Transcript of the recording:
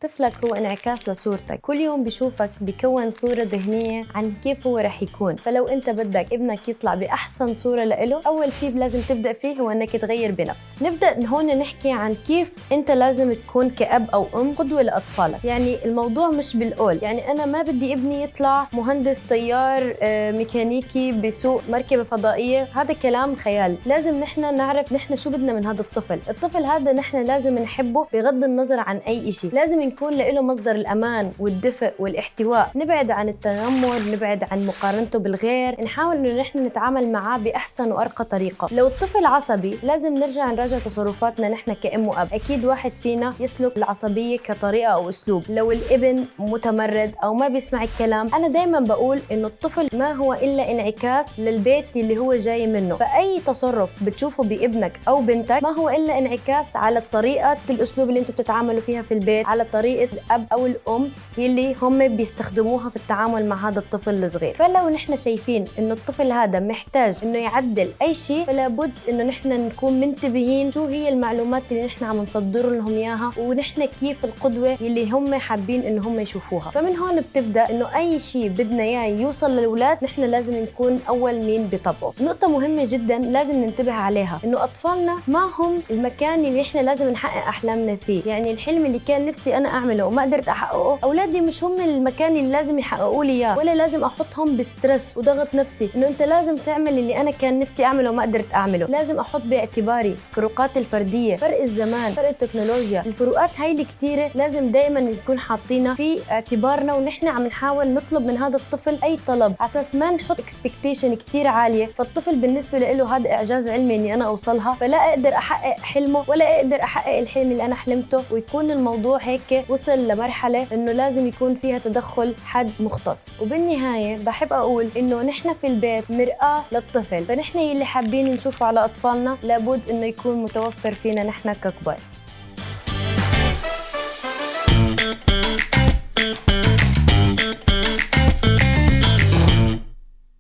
طفلك هو انعكاس لصورتك، كل يوم بيشوفك بيكون صورة ذهنية عن كيف هو رح يكون. فلو انت بدك ابنك يطلع بأحسن صورة لإله، أول شيء لازم تبدأ فيه هو انك تغير بنفسك. نبدأ هون نحكي عن كيف انت لازم تكون كأب أو أم قدوة لأطفالك. يعني الموضوع مش بالقول، يعني أنا ما بدي ابني يطلع مهندس طيار ميكانيكي بسوق مركبة فضائية، هذا كلام خيال. لازم نحن نعرف نحن شو بدنا من هذا الطفل هذا نحن لازم نحبه بغض النظر عن أي شيء. لازم نكون له مصدر الأمان والدفء والاحتواء، نبعد عن التنمر، نبعد عن مقارنته بالغير، نحاول إنه نحن نتعامل معاه بأحسن وأرقى طريقة. لو الطفل عصبي لازم نراجع تصرفاتنا نحن كأم وأب. أكيد واحد فينا يسلك العصبية كطريقة أو أسلوب. لو الابن متمرد أو ما بيسمع الكلام، أنا دايما بقول إنه الطفل ما هو إلا انعكاس للبيت اللي هو جاي منه. فأي تصرف بتشوفه بابنك أو بنتك ما هو إلا انعكاس على طريقة الأسلوب اللي انتم بتتعاملوا فيها في البيت، على طريقة الأب أو الأم اللي هم بيستخدموها في التعامل مع هذا الطفل الصغير. فلو نحن شايفين إنه الطفل هذا محتاج إنه يعدل أي شيء، فلا بد إنه نحن نكون منتبهين شو هي المعلومات اللي نحن عم نصدر لهم إياها، ونحن كيف القدوة اللي هم حابين إنه هم يشوفوها. فمن هون بتبدأ إنه أي شيء بدنا إياه يوصل للأولاد نحن لازم نكون أول مين بطبقه. نقطة مهمة جدا لازم ننتبه عليها، إنه أطفالنا ما هم المكان اللي إحنا لازم نحقق أحلامنا فيه. يعني الحلم اللي كان نفسي أنا أعمله وما قدرت أحققه، أولادي مش هم المكان اللي لازم يحققوا لي إياه، ولا لازم أحطهم بسترس وضغط نفسي إنه أنت لازم تعمل اللي أنا كان نفسي أعمله وما قدرت أعمله. لازم أحط باعتباري فروقات الفردية، فرق الزمان، فرق التكنولوجيا، الفروقات هاي الكتيرة لازم دايما نكون حاطينها في اعتبارنا، ونحن عم نحاول نطلب من هذا الطفل أي طلب على أساس ما نحط اكسبكتيشن كتير عالية. فالطفل بالنسبة له هذا إعجاز علمي إني أنا أوصلها، فلا أقدر أحقق حلمه ولا أقدر أحقق الحلم اللي أنا حلمته، ويكون الموضوع هيك وصل لمرحلة إنه لازم يكون فيها تدخل حد مختص. وبالنهاية بحب أقول إنه نحن في البيت مرآة للطفل، فنحن اللي حابين نشوفه على أطفالنا لابد إنه يكون متوفر فينا نحن ككبار.